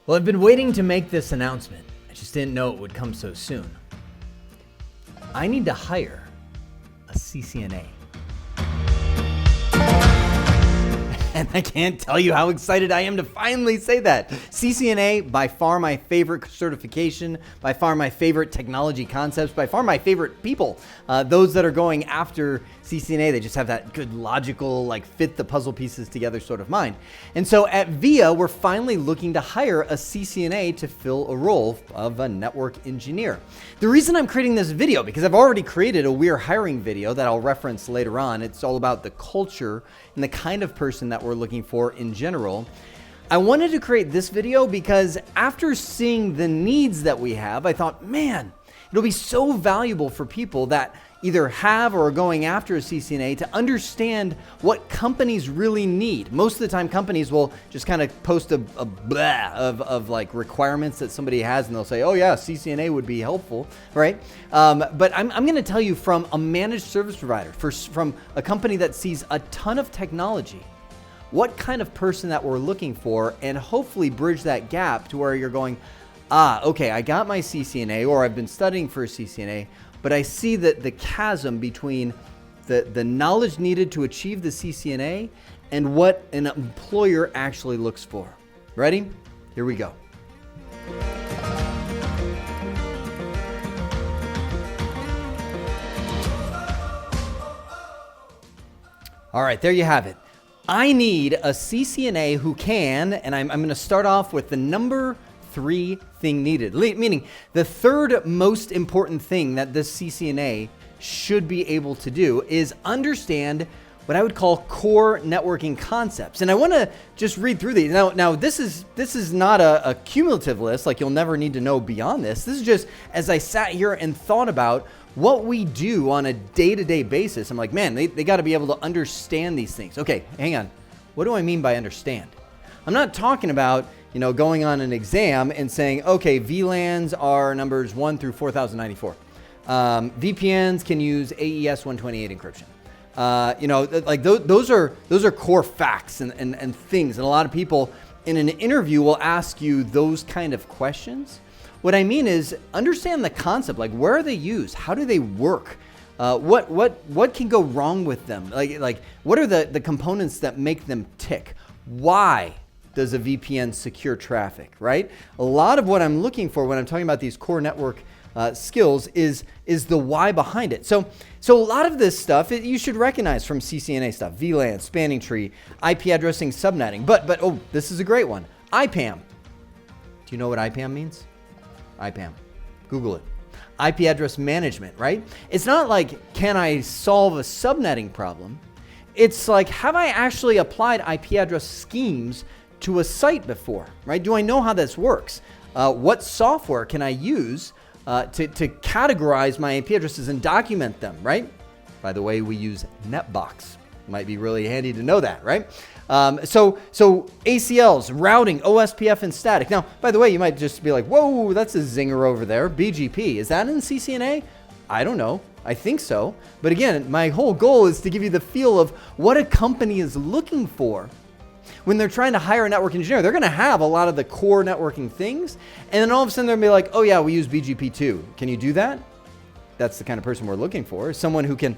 Well, I've been waiting to make this announcement. I just didn't know it would come so soon. I need to hire a CCNA. And I can't tell you how excited I am to finally say that. CCNA, by far my favorite certification, by far my favorite technology concepts, by far my favorite people. Those that are going after CCNA, they just have that good logical, like fit the puzzle pieces together sort of mind. And so at Veeya, we're finally looking to hire a CCNA to fill a role of a network engineer. The reason I'm creating this video, because I've already created a We're Hiring video that I'll reference later on. It's all about the culture and the kind of person that we're looking for in general. I wanted to create this video because after seeing the needs that we have, I thought, man, it'll be so valuable for people that either have or are going after a CCNA to understand what companies really need. Most of the time, companies will just kind of post a blah of like requirements that somebody has, and they'll say, oh yeah, CCNA would be helpful, right? But I'm going to tell you from a managed service provider, from a company that sees a ton of technology, what kind of person that we're looking for, and hopefully bridge that gap to where you're going, okay, I got my CCNA, or I've been studying for a CCNA, but I see that the chasm between the knowledge needed to achieve the CCNA and what an employer actually looks for. Ready? Here we go. All right, there you have it. I need a CCNA who can, and I'm going to start off with the number 3 thing needed, meaning the third most important thing that this CCNA should be able to do is understand what I would call core networking concepts. And I want to just read through these. Now this is not a cumulative list, like you'll never need to know beyond this. This is just as I sat here and thought about what we do on a day-to-day basis. I'm like, man, they got to be able to understand these things. Okay, hang on. What do I mean by understand? I'm not talking about going on an exam and saying, okay, VLANs are numbers 1 through 4094. VPNs can use AES 128 encryption. Like those are core facts and things. And a lot of people in an interview will ask you those kind of questions. What I mean is understand the concept, like where are they used? How do they work? What can go wrong with them? Like what are the components that make them tick? Why does a VPN secure traffic, right? A lot of what I'm looking for when I'm talking about these core network skills is the why behind it. So a lot of this stuff you should recognize from CCNA stuff: VLAN, spanning tree, IP addressing, subnetting. But oh, this is a great one: IPAM. Do you know what IPAM means? IPAM. Google it. IP address management, right? It's not like, can I solve a subnetting problem? It's like, have I actually applied IP address schemes to a site before, right? Do I know how this works? What software can I use to categorize my IP addresses and document them, right? By the way, we use Netbox. Might be really handy to know that, right? So ACLs, routing, OSPF, and static. Now, by the way, you might just be like, whoa, that's a zinger over there. BGP, is that in CCNA? I don't know. I think so. But again, my whole goal is to give you the feel of what a company is looking for. When they're trying to hire a network engineer, they're going to have a lot of the core networking things. And then all of a sudden they're going to be like, oh yeah, we use BGP too. Can you do that? That's the kind of person we're looking for. Someone who can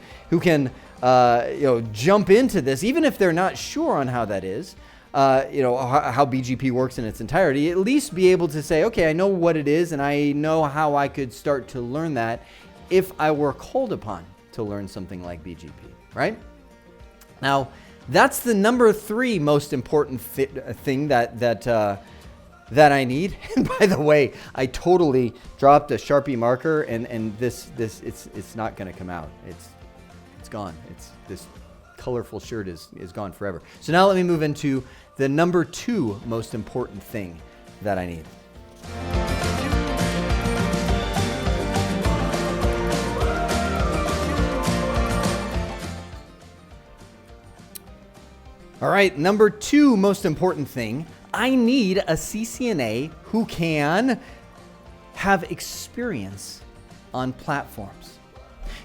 jump into this, even if they're not sure on how that is, how BGP works in its entirety, at least be able to say, okay, I know what it is and I know how I could start to learn that if I were called upon to learn something like BGP, right? Now, that's the number 3 most important thing that I need. And by the way, I totally dropped a Sharpie marker, and this it's not going to come out. It's gone. This colorful shirt is gone forever. So now let me move into the number 2 most important thing that I need. All right, number 2 most important thing, I need a CCNA who can have experience on platforms.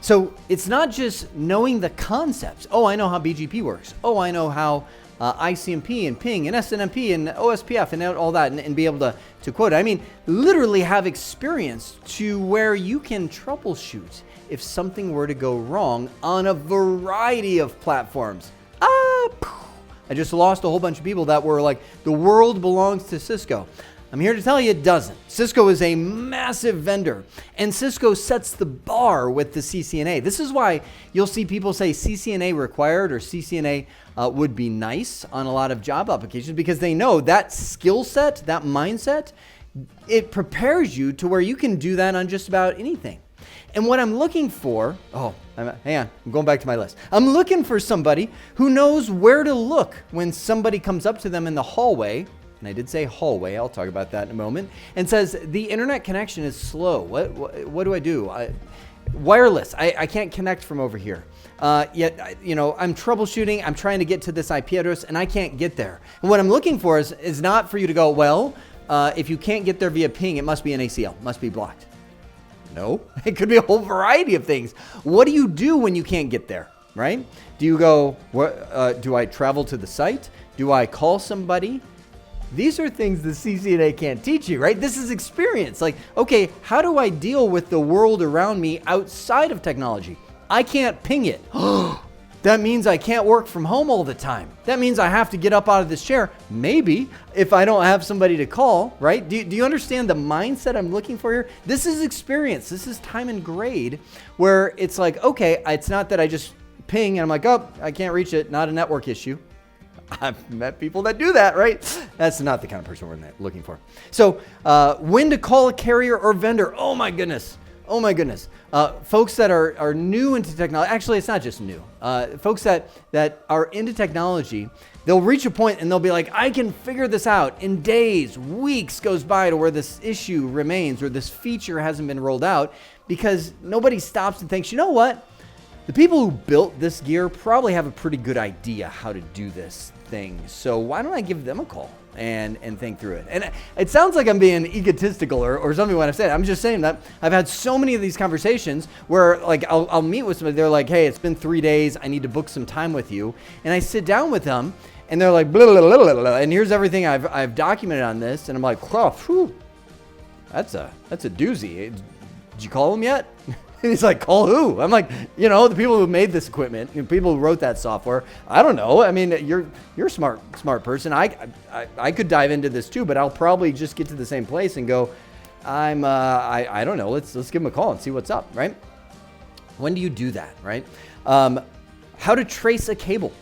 So it's not just knowing the concepts. Oh, I know how BGP works. Oh, I know how ICMP and ping and SNMP and OSPF and all that and be able to quote it. I mean, literally have experience to where you can troubleshoot if something were to go wrong on a variety of platforms. I just lost a whole bunch of people that were like, the world belongs to Cisco. I'm here to tell you it doesn't. Cisco is a massive vendor, and Cisco sets the bar with the CCNA. This is why you'll see people say CCNA required or CCNA would be nice on a lot of job applications, because they know that skill set, that mindset, it prepares you to where you can do that on just about anything. And what I'm looking for, hang on, I'm going back to my list. I'm looking for somebody who knows where to look when somebody comes up to them in the hallway, and I did say hallway, I'll talk about that in a moment, and says, the internet connection is slow. What do I do? Wireless, I can't connect from over here. Yet, I'm troubleshooting, I'm trying to get to this IP address, and I can't get there. And what I'm looking for is not for you to go, well, if you can't get there via ping, it must be an ACL, must be blocked. No, it could be a whole variety of things. What do you do when you can't get there, right? Do you go, do I travel to the site? Do I call somebody? These are things the CCNA can't teach you, right? This is experience. Like, okay, how do I deal with the world around me outside of technology? I can't ping it. That means I can't work from home all the time. That means I have to get up out of this chair. Maybe if I don't have somebody to call, right? Do you understand the mindset I'm looking for here? This is experience. This is time and grade where it's like, okay, it's not that I just ping and I'm like, oh, I can't reach it. Not a network issue. I've met people that do that, right? That's not the kind of person we're looking for. So when to call a carrier or vendor. Oh my goodness. Oh my goodness. Folks that are new into technology, actually it's not just new. Folks that are into technology, they'll reach a point and they'll be like, I can figure this out in days, weeks goes by to where this issue remains or this feature hasn't been rolled out, because nobody stops and thinks, you know what? The people who built this gear probably have a pretty good idea how to do this thing. So why don't I give them a call and think through it? And it sounds like I'm being egotistical or something when I say it. I'm just saying that I've had so many of these conversations where like I'll meet with somebody. They're like, hey, it's been 3 days. I need to book some time with you. And I sit down with them and they're like, blah, blah, blah, blah, blah, and here's everything I've documented on this. And I'm like, oh, whew, that's a doozy. Did you call them yet? And he's like, call who? I'm like, the people who made this equipment, people who wrote that software. I don't know. I mean, you're a smart person. I could dive into this too, but I'll probably just get to the same place and go, I don't know. Let's give them a call and see what's up, right? When do you do that, right? How to trace a cable.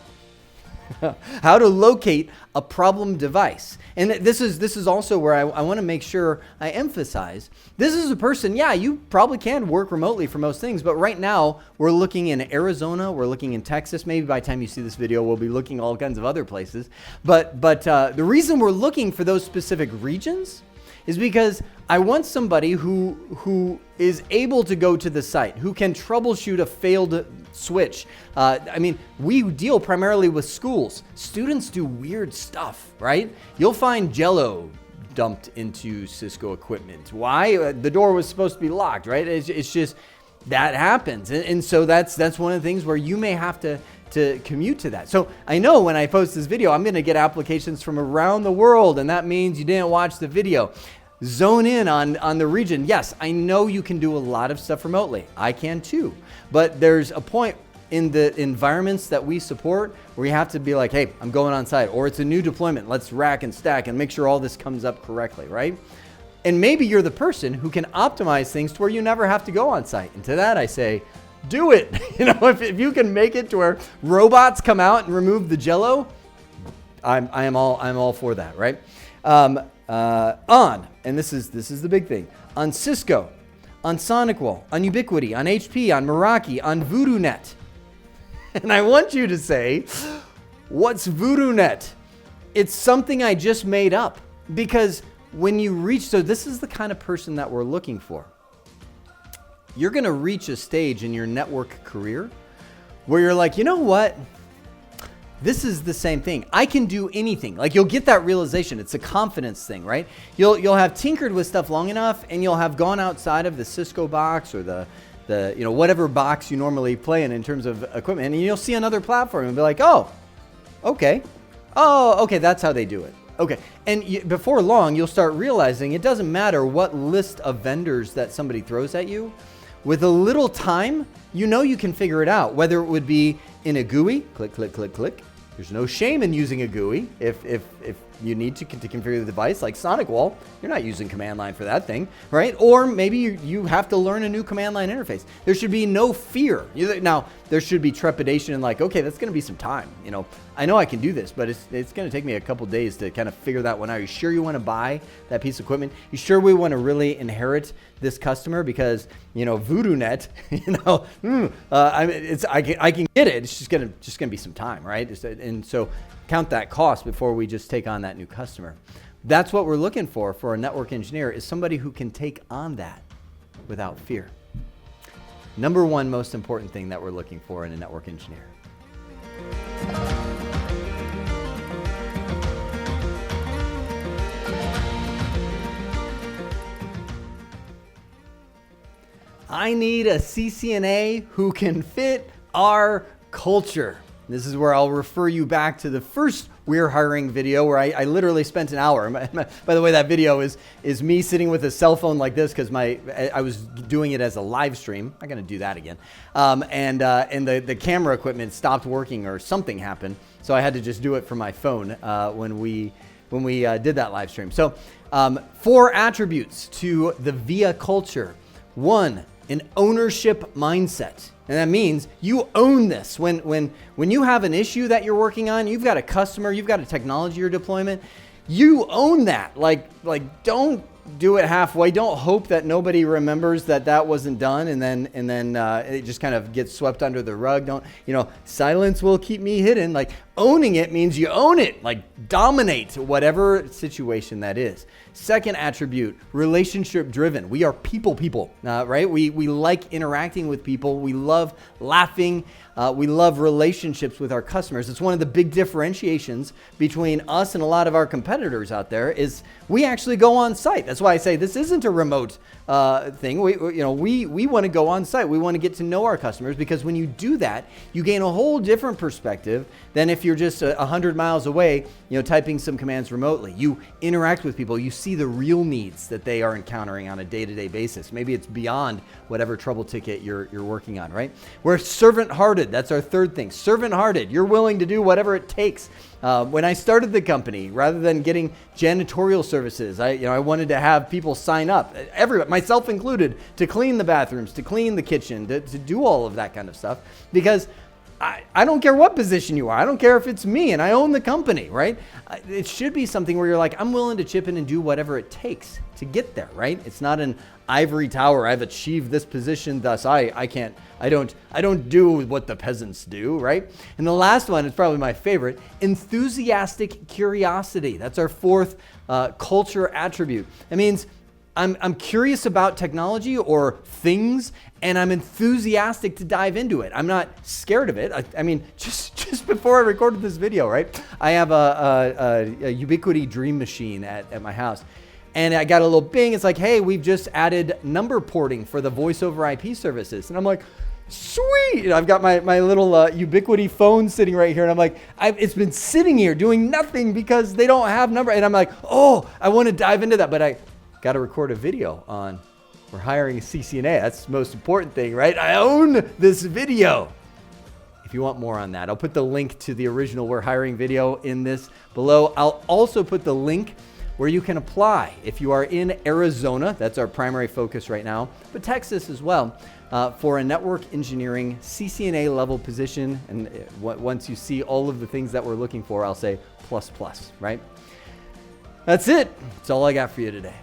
How to locate a problem device. And this is also where I want to make sure I emphasize, this is a person, yeah, you probably can work remotely for most things, but right now we're looking in Arizona, we're looking in Texas, maybe by the time you see this video, we'll be looking all kinds of other places. But the reason we're looking for those specific regions is because I want somebody who is able to go to the site, who can troubleshoot a failed switch. I mean, we deal primarily with schools. Students do weird stuff, right? You'll find Jell-O dumped into Cisco equipment. Why? The door was supposed to be locked, right? It's just, that happens. And so that's one of the things where you may have to commute to that. So I know when I post this video, I'm going to get applications from around the world, and that means you didn't watch the video. Zone in on the region. Yes, I know you can do a lot of stuff remotely. I can too. But there's a point in the environments that we support where you have to be like, hey, I'm going on site, or it's a new deployment. Let's rack and stack and make sure all this comes up correctly, right? And maybe you're the person who can optimize things to where you never have to go on site. And to that I say, do it. If you can make it to where robots come out and remove the Jell-O, I'm all for that, right? And this is the big thing, on Cisco, on SonicWall, on Ubiquiti, on HP, on Meraki, on VoodooNet. And I want you to say, what's VoodooNet? It's something I just made up, because when you reach, so this is the kind of person that we're looking for. You're going to reach a stage in your network career where you're like, you know what? This is the same thing. I can do anything. Like, you'll get that realization. It's a confidence thing, right? You'll have tinkered with stuff long enough, and you'll have gone outside of the Cisco box or the whatever box you normally play in terms of equipment, and you'll see another platform and be like, oh, okay, Oh, okay, that's how they do it. Okay, and before long, you'll start realizing it doesn't matter what list of vendors that somebody throws at you. With a little time, you know you can figure it out, whether it would be in a GUI, click, click, click, click. There's no shame in using a GUI if you need to configure the device, like Sonic Wall. You're not using command line for that thing, right? Or maybe you have to learn a new command line interface. There should be no fear. Now, there should be trepidation and like, okay, that's going to be some time. I know I can do this, but it's going to take me a couple days to kind of figure that one out. Are you sure you want to buy that piece of equipment? You sure we want to really inherit this customer? Because, VoodooNet, I can get it. It's just going to be some time, right? And so count that cost before we just take on that new customer. That's what we're looking for a network engineer, is somebody who can take on that without fear. Number one most important thing that we're looking for in a network engineer. I need a CCNA who can fit our culture. This is where I'll refer you back to the first We're Hiring video, where I literally spent an hour. By the way, that video is me sitting with a cell phone like this because I was doing it as a live stream. I'm going to do that again. And the camera equipment stopped working or something happened, so I had to just do it from my phone when we did that live stream. So 4 attributes to the Veeya culture. 1, an ownership mindset. And that means you own this. When you have an issue that you're working on, you've got a customer, you've got a technology or deployment, you own that. Like don't do it halfway. Don't hope that nobody remembers that wasn't done and then it just kind of gets swept under the rug. Silence will keep me hidden. Like, owning it means you own it. Like, dominate whatever situation that is. Second attribute, relationship driven. We are people, right? We like interacting with people. We love laughing. We love relationships with our customers. It's one of the big differentiations between us and a lot of our competitors out there is we actually go on site. That's why I say this isn't a remote thing. We want to go on site. We want to get to know our customers, because when you do that, you gain a whole different perspective than if you're just 100 miles away, typing some commands remotely. You interact with people. You see the real needs that they are encountering on a day-to-day basis. Maybe it's beyond whatever trouble ticket you're working on, right? We're servant-hearted. That's our third thing. Servant-hearted. You're willing to do whatever it takes. When I started the company, rather than getting janitorial services, I wanted to have people sign up, everybody, myself included, to clean the bathrooms, to clean the kitchen, to do all of that kind of stuff, because I don't care what position you are. I don't care if it's me and I own the company, right? It should be something where you're like, I'm willing to chip in and do whatever it takes to get there, right? It's not an ivory tower. I've achieved this position, thus I don't do what the peasants do, right? And the last one is probably my favorite, enthusiastic curiosity. That's our fourth culture attribute. It means I'm curious about technology or things, and I'm enthusiastic to dive into it. I'm not scared of it. I mean, just before I recorded this video, right? I have a Ubiquity Dream Machine at my house. And I got a little bing. It's like, hey, we've just added number porting for the voice over IP services. And I'm like, sweet. I've got my little Ubiquity phone sitting right here. And I'm like, it's been sitting here doing nothing because they don't have number. And I'm like, oh, I want to dive into that. But I got to record a video on we're hiring a CCNA. That's the most important thing, right? I own this video. If you want more on that, I'll put the link to the original We're Hiring video in this below. I'll also put the link where you can apply if you are in Arizona. That's our primary focus right now, but Texas as well, for a network engineering CCNA level position. And once you see all of the things that we're looking for, I'll say plus, right? That's it. That's all I got for you today.